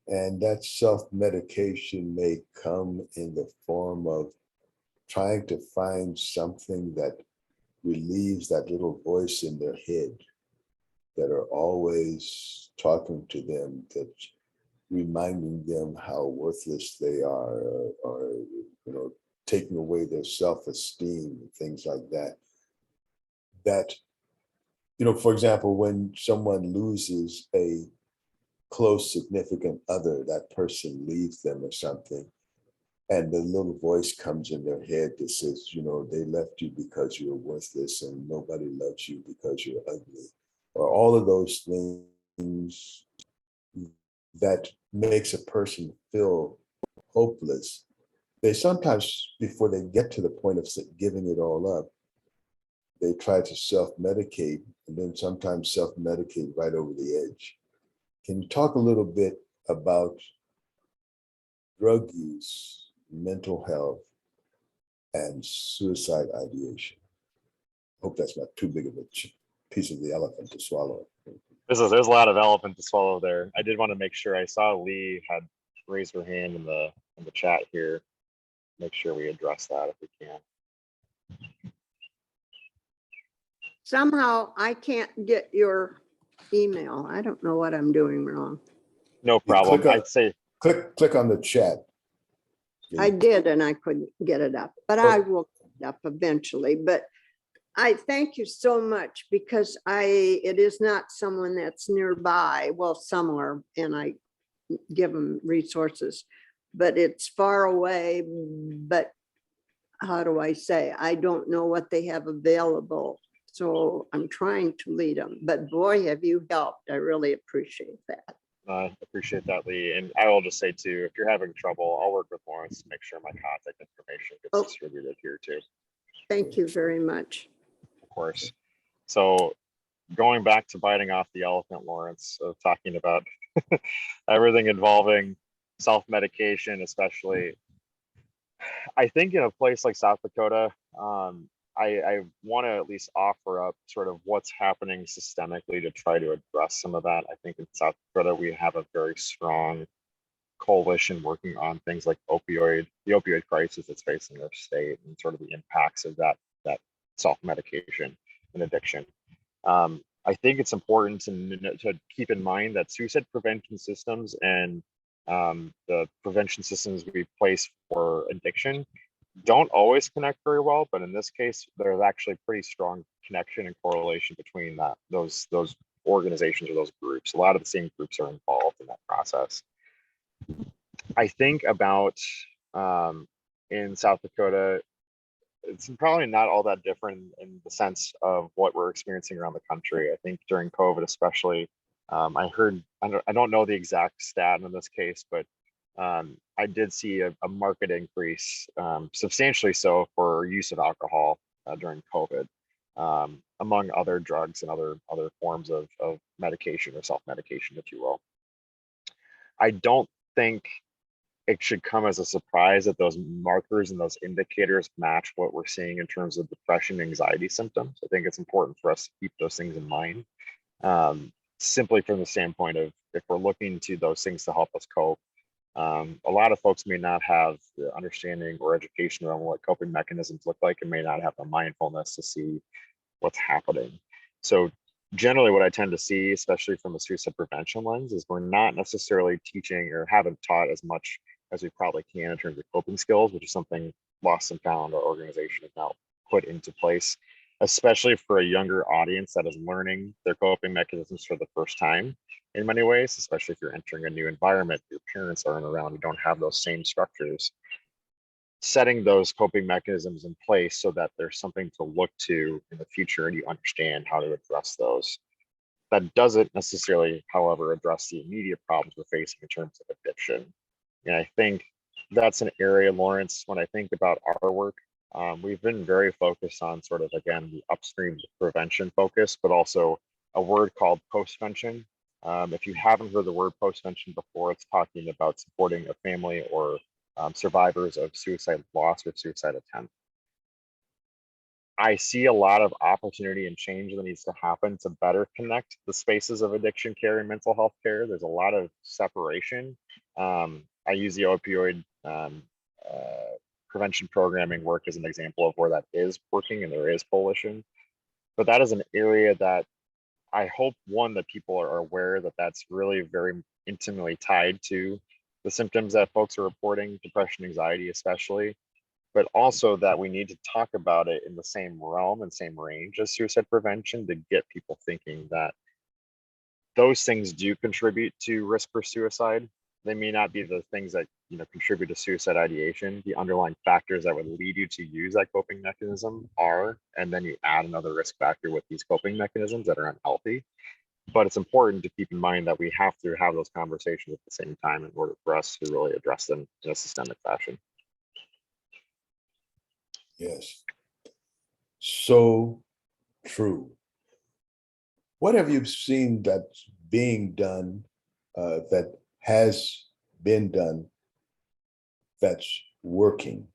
And that self-medication may come in the form of trying to find something that relieves that little voice in their head that are always talking to them, that's reminding them how worthless they are, or taking away their self-esteem, things like that. That, for example, when someone loses a close significant other, that person leaves them or something, and the little voice comes in their head that says, they left you because you're worthless and nobody loves you because you're ugly, or all of those things that makes a person feel hopeless. They sometimes, before they get to the point of giving it all up, they try to self-medicate, and then sometimes self-medicate right over the edge. Can you talk a little bit about drug use, mental health, and suicide ideation? Hope that's not too big of a piece of the elephant to swallow. There's a lot of elephant to swallow there. I did want to make sure I saw Lee had raised her hand in the chat here. Make sure we address that if we can. Somehow I can't get your email. I don't know what I'm doing wrong. No problem. click on- I'd say Click on the chat. I did, and I couldn't get it up, but I will get it up eventually. But I thank you so much, because it is not someone that's nearby. Well, some are, and I give them resources, but it's far away. But how do I say? I don't know what they have available. So I'm trying to lead them. But boy, have you helped. I really appreciate that. I appreciate that, Lee. And I will just say too, if you're having trouble, I'll work with Lawrence to make sure my contact information gets distributed here too. Thank you very much. Of course. So going back to biting off the elephant, Lawrence, talking about everything involving self-medication, especially, I think in a place like South Dakota, I want to at least offer up sort of what's happening systemically to try to address some of that. I think in South Dakota, we have a very strong coalition working on things like the opioid crisis that's facing our state, and sort of the impacts of that self-medication and addiction. I think it's important to keep in mind that suicide prevention systems and the prevention systems we place for addiction don't always connect very well, but in this case, there's actually pretty strong connection and correlation between those organizations or those groups. A lot of the same groups are involved in that process. I think about in South Dakota, it's probably not all that different in the sense of what we're experiencing around the country. I think during COVID, especially, I don't know the exact stat in this case, but I did see a market increase, substantially so, for use of alcohol during COVID, among other drugs and other forms of medication or self-medication, if you will. I don't think it should come as a surprise that those markers and those indicators match what we're seeing in terms of depression and anxiety symptoms. I think it's important for us to keep those things in mind, simply from the standpoint of, if we're looking to those things to help us cope, A lot of folks may not have the understanding or education around what coping mechanisms look like, and may not have the mindfulness to see what's happening. So generally what I tend to see, especially from a suicide prevention lens, is we're not necessarily teaching or haven't taught as much as we probably can in terms of coping skills, which is something Lost and Found, our organization, has now put into place, especially for a younger audience that is learning their coping mechanisms for the first time in many ways, especially if you're entering a new environment, your parents aren't around, you don't have those same structures. Setting those coping mechanisms in place so that there's something to look to in the future and you understand how to address those. That doesn't necessarily, however, address the immediate problems we're facing in terms of addiction. And I think that's an area, Lawrence, when I think about our work, we've been very focused on sort of, again, the upstream prevention focus, but also a word called postvention. If you haven't heard the word postvention before, it's talking about supporting a family or survivors of suicide loss or suicide attempt. I see a lot of opportunity and change that needs to happen to better connect the spaces of addiction care and mental health care. There's a lot of separation. I use the opioid prevention programming work as an example of where that is working and there is coalition. But that is an area that I hope, one, that people are aware that that's really very intimately tied to the symptoms that folks are reporting, depression, anxiety, especially, but also that we need to talk about it in the same realm and same range as suicide prevention to get people thinking that those things do contribute to risk for suicide. They may not be the things that contribute to suicide ideation. The underlying factors that would lead you to use that coping mechanism are, and then you add another risk factor with these coping mechanisms that are unhealthy. But it's important to keep in mind that we have to have those conversations at the same time in order for us to really address them in a systemic fashion. Yes. So true. What have you seen that's being done, that has been done, that's working?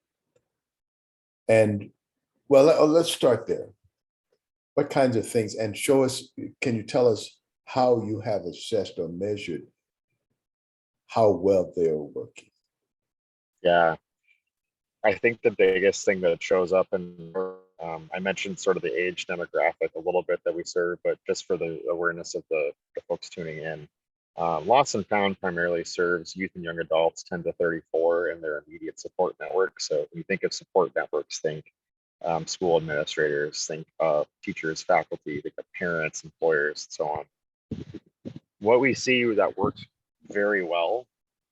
And well, let's start there. What kinds of things, and show us, can you tell us how you have assessed or measured how well they're working? Yeah, I think the biggest thing that shows up in, I mentioned sort of the age demographic a little bit that we serve, but just for the awareness of the folks tuning in, Lost and Found primarily serves youth and young adults 10 to 34 and their immediate support network. So when you think of support networks, think school administrators, think of teachers, faculty, think of parents, employers, and so on. What we see that works very well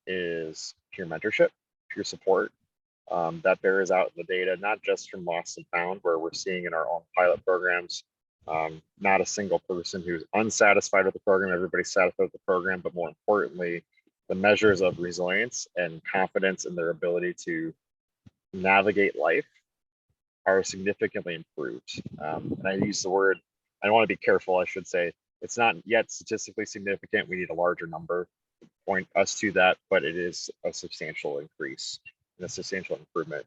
is peer mentorship, peer support. That bears out in the data, not just from Lost and Found, where we're seeing in our own pilot programs, not a single person who's unsatisfied with the program, everybody's satisfied with the program, but more importantly, the measures of resilience and confidence in their ability to navigate life are significantly improved. And I use the word, I want to be careful, I should say, it's not yet statistically significant. We need a larger number to point us to that, but it is a substantial increase and a substantial improvement.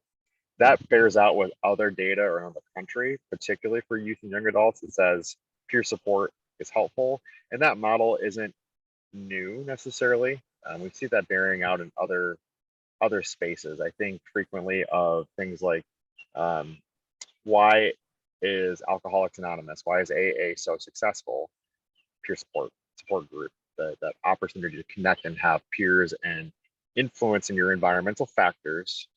That bears out with other data around the country, particularly for youth and young adults. It says peer support is helpful, and that model isn't new necessarily. We see that bearing out in other spaces. I think frequently of things like why is Alcoholics Anonymous? Why is AA so successful? Peer support group, that opportunity to connect and have peers and influence in your environmental factors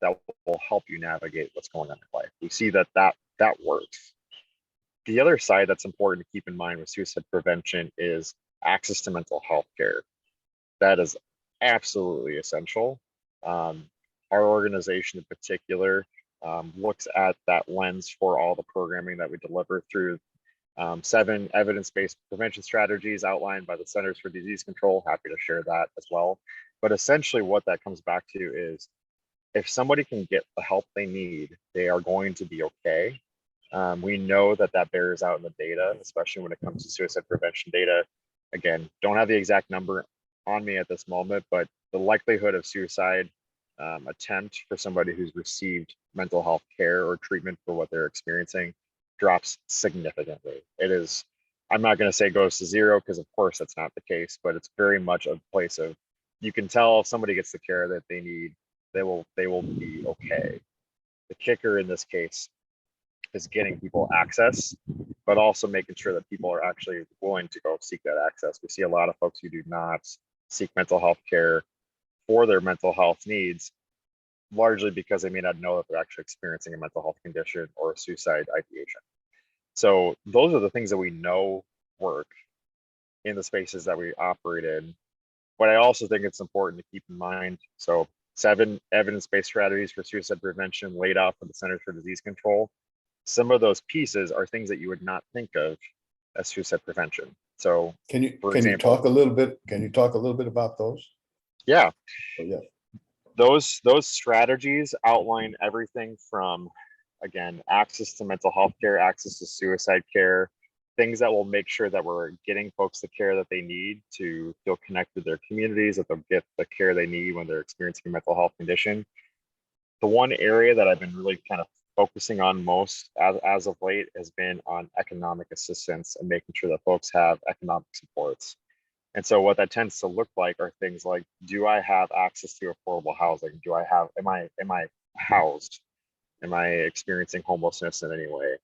that will help you navigate what's going on in life. We see that works. The other side that's important to keep in mind with suicide prevention is access to mental health care. That is absolutely essential. Our organization in particular looks at that lens for all the programming that we deliver through 7 evidence-based prevention strategies outlined by the Centers for Disease Control. Happy to share that as well. But essentially what that comes back to is if somebody can get the help they need, they are going to be okay. We know that bears out in the data, especially when it comes to suicide prevention data. Again, don't have the exact number on me at this moment, but the likelihood of suicide attempt for somebody who's received mental health care or treatment for what they're experiencing drops significantly. It is, I'm not going to say goes to zero, because of course that's not the case, but it's very much a place of you can tell if somebody gets the care that they need, they will be okay. The kicker in this case is getting people access, but also making sure that people are actually willing to go seek that access. We see a lot of folks who do not seek mental health care for their mental health needs, largely because they may not know that they're actually experiencing a mental health condition or a suicide ideation. So those are the things that we know work in the spaces that we operate in. But I also think it's important to keep in mind, so 7 evidence-based strategies for suicide prevention laid out for the Centers for Disease Control. Some of those pieces are things that you would not think of as suicide prevention. So Can you for can you example, talk a little bit? Can you talk a little bit about those? yeah, Oh, yeah. those strategies outline everything from, again, access to mental health care, access to suicide care, things that will make sure that we're getting folks the care that they need to feel connected to their communities, that they'll get the care they need when they're experiencing a mental health condition. The one area that I've been really kind of focusing on most as of late has been on economic assistance and making sure that folks have economic supports. And so what that tends to look like are things like, do I have access to affordable housing? Am I housed? Am I experiencing homelessness in any way?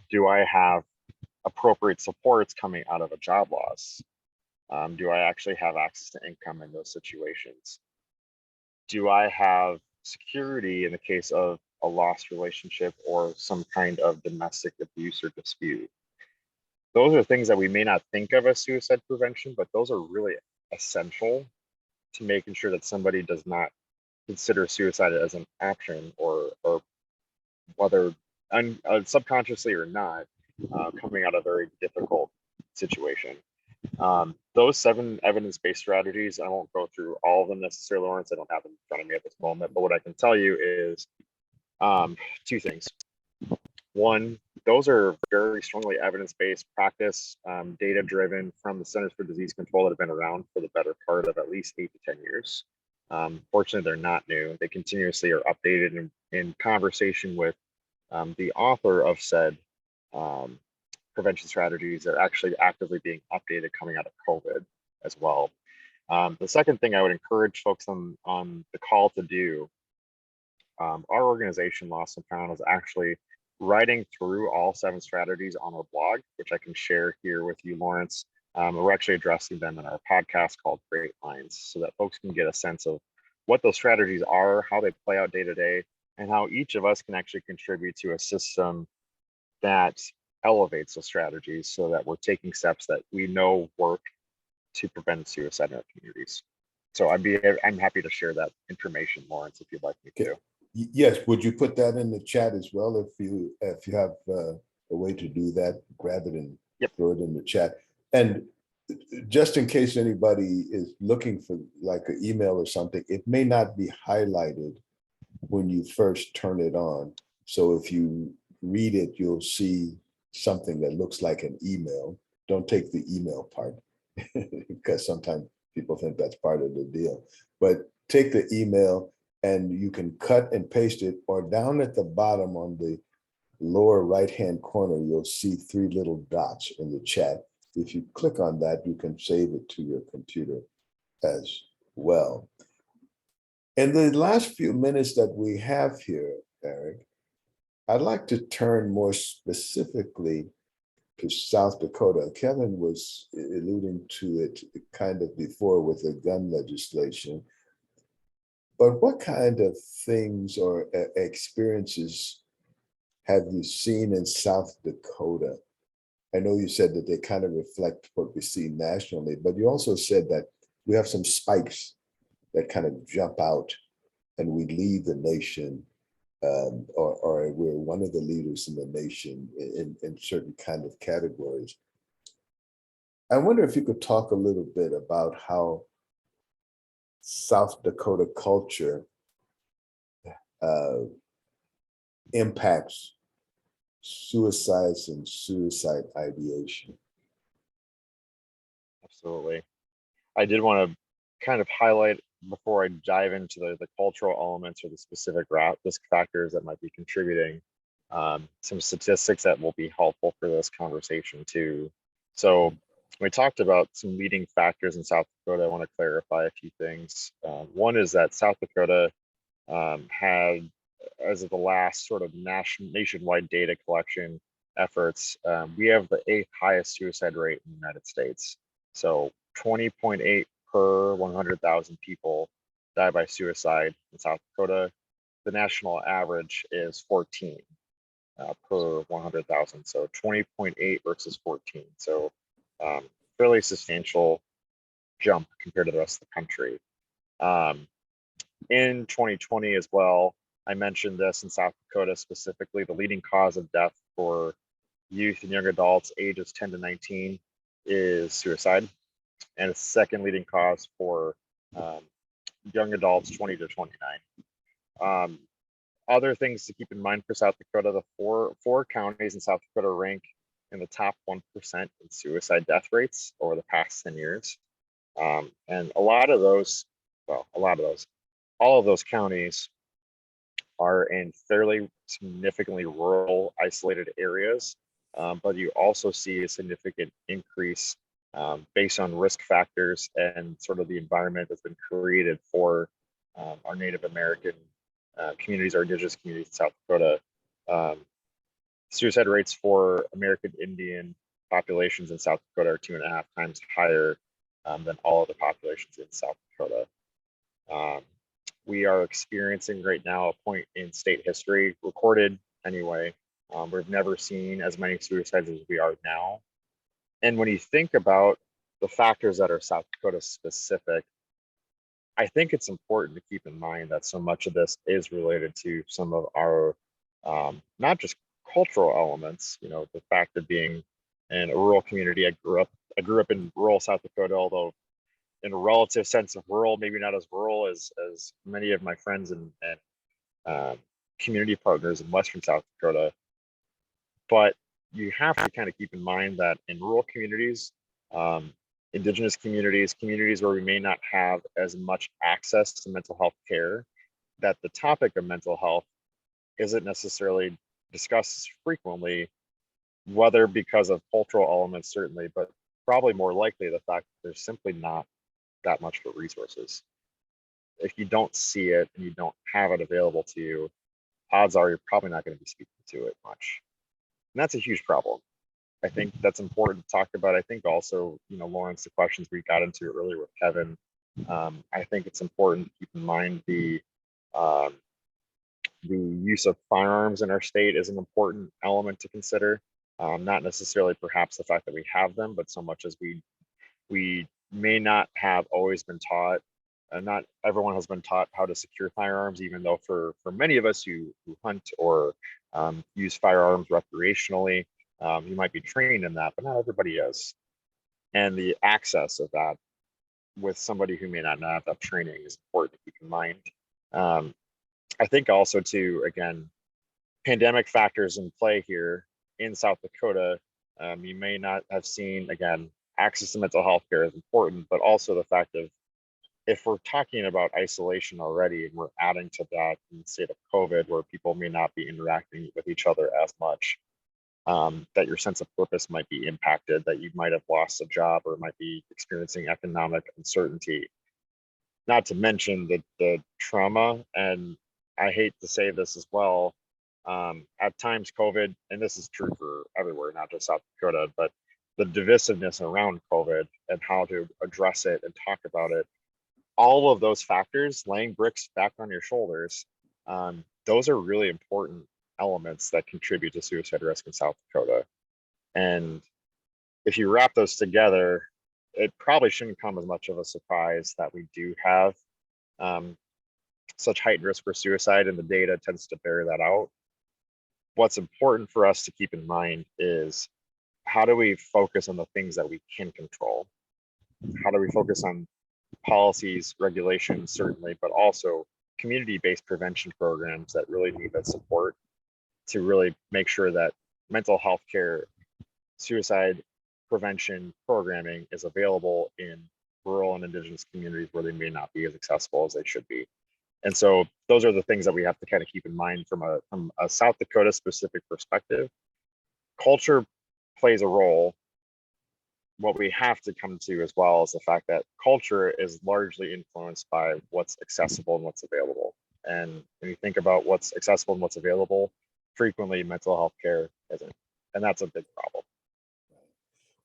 Do I have appropriate supports coming out of a job loss? Do I actually have access to income in those situations? Do I have security in the case of a lost relationship or some kind of domestic abuse or dispute? Those are things that we may not think of as suicide prevention, but those are really essential to making sure that somebody does not consider suicide as an option, or whether subconsciously or not, coming out of a very difficult situation. Those 7 evidence-based strategies, I won't go through all of them necessarily, Lawrence. I don't have them in front of me at this moment, but what I can tell you is 2 things. One, those are very strongly evidence-based practice, data-driven from the Centers for Disease Control that have been around for the better part of at least 8 to 10 years. Fortunately, they're not new. They continuously are updated in conversation with the author of said prevention strategies. They're actually actively being updated coming out of COVID as well. The second thing I would encourage folks on the call to do, our organization, Lost&Found, is actually writing through all 7 strategies on our blog, which I can share here with you, Lawrence. We're actually addressing them in our podcast called Great Minds, so that folks can get a sense of what those strategies are, how they play out day to day, and how each of us can actually contribute to a system that elevates those strategies so that we're taking steps that we know work to prevent suicide in our communities. So I'm happy to share that information, Lawrence, if you'd like me to. Yes, would you put that in the chat as well if you have a way to do that rather than throw it in the chat? And just in case anybody is looking for like an email or something, it may not be highlighted when you first turn it on. So if you read it, you'll see something that looks like an email. Don't take the email part because sometimes people think that's part of the deal. But take the email and you can cut and paste it, or down at the bottom on the lower right-hand corner, you'll see 3 little dots in the chat. If you click on that, you can save it to your computer as well. In the last few minutes that we have here, Erik, I'd like to turn more specifically to South Dakota. Kevin was alluding to it kind of before with the gun legislation. But what kind of things or experiences have you seen in South Dakota? I know you said that they kind of reflect what we see nationally, but you also said that we have some spikes that kind of jump out and we lead the nation, or we're one of the leaders in the nation in certain kind of categories. I wonder if you could talk a little bit about how South Dakota culture impacts suicides and suicide ideation. Absolutely. I did want to kind of highlight, before I dive into the cultural elements or the specific risk factors that might be contributing, some statistics that will be helpful for this conversation too. So We talked about some leading factors in South Dakota. I want to clarify a few things. One is that South Dakota had, as of the last sort of nationwide data collection efforts, we have the 8th highest suicide rate in the United States. So 20.8 per 100,000 people die by suicide in South Dakota. The national average is 14 per 100,000. So 20.8 versus 14. So fairly substantial jump compared to the rest of the country. In 2020 as well, I mentioned this in South Dakota specifically, the leading cause of death for youth and young adults ages 10 to 19 is suicide. And it's the second leading cause for young adults 20 to 29. Other things to keep in mind for South Dakota, the four counties in South Dakota rank in the top 1% in suicide death rates over the past 10 years. And all of those counties are in fairly significantly rural, isolated areas, but you also see a significant increase based on risk factors and sort of the environment that's been created for our Native American communities, our indigenous communities in South Dakota. Suicide rates for American Indian populations in South Dakota are 2.5 times higher than all other populations in South Dakota. We are experiencing right now a point in state history, recorded anyway. We've never seen as many suicides as we are now. And when you think about the factors that are South Dakota specific, I think it's important to keep in mind that so much of this is related to some of our, not just cultural elements, you know, the fact of being in a rural community. I grew up in rural South Dakota, although in a relative sense of rural, maybe not as rural as many of my friends and community partners in Western South Dakota. But you have to kind of keep in mind that in rural communities, indigenous communities, communities where we may not have as much access to mental health care, that the topic of mental health isn't necessarily discussed frequently, whether because of cultural elements, certainly, but probably more likely the fact that there's simply not that much for resources. If you don't see it and you don't have it available to you, odds are you're probably not going to be speaking to it much. And that's a huge problem. I think that's important to talk about. I think also, you know, Lawrence, the questions we got into earlier with Kevin, I think it's important to keep in mind the use of firearms in our state is an important element to consider. Not necessarily perhaps the fact that we have them, but so much as we may not have always been taught, and not everyone has been taught how to secure firearms, even though for many of us who hunt or use firearms recreationally, you might be trained in that, but not everybody is. And the access of that with somebody who may not have that training is important to keep in mind. I think also too, again, pandemic factors in play here in South Dakota. You may not have seen, again, access to mental health care is important, but also the fact of, if we're talking about isolation already and we're adding to that in the state of COVID, where people may not be interacting with each other as much, that your sense of purpose might be impacted, that you might have lost a job or might be experiencing economic uncertainty. Not to mention the trauma, and I hate to say this as well, at times COVID, and this is true for everywhere, not just South Dakota, but the divisiveness around COVID and how to address it and talk about it, all of those factors, laying bricks back on your shoulders, those are really important elements that contribute to suicide risk in South Dakota. And if you wrap those together, it probably shouldn't come as much of a surprise that we do have such heightened risk for suicide, and the data tends to bear that out. What's important for us to keep in mind is, how do we focus on the things that we can control? How do we focus on policies, regulations, certainly, but also community-based prevention programs that really need that support to really make sure that mental health care, suicide prevention programming is available in rural and indigenous communities where they may not be as accessible as they should be. And so those are the things that we have to kind of keep in mind from a South Dakota specific perspective. Culture plays a role, what we have to come to as well is the fact that culture is largely influenced by what's accessible and what's available. And when you think about what's accessible and what's available, frequently mental health care isn't. And that's a big problem.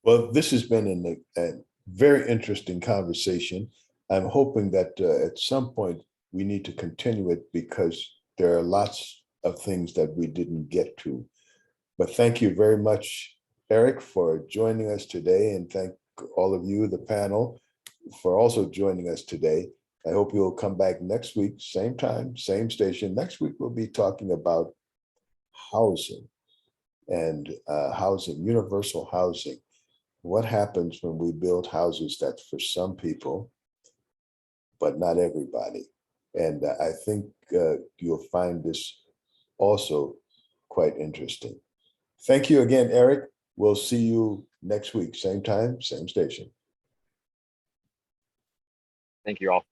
Well, this has been a very interesting conversation. I'm hoping that at some point we need to continue it because there are lots of things that we didn't get to. But thank you very much, Erik, for joining us today, and thank all of you, the panel, for also joining us today. I hope you'll come back next week, same time, same station. Next week, we'll be talking about housing and housing, universal housing. What happens when we build houses that's for some people, but not everybody? And I think you'll find this also quite interesting. Thank you again, Erik. We'll see you next week, same time, same station. Thank you all.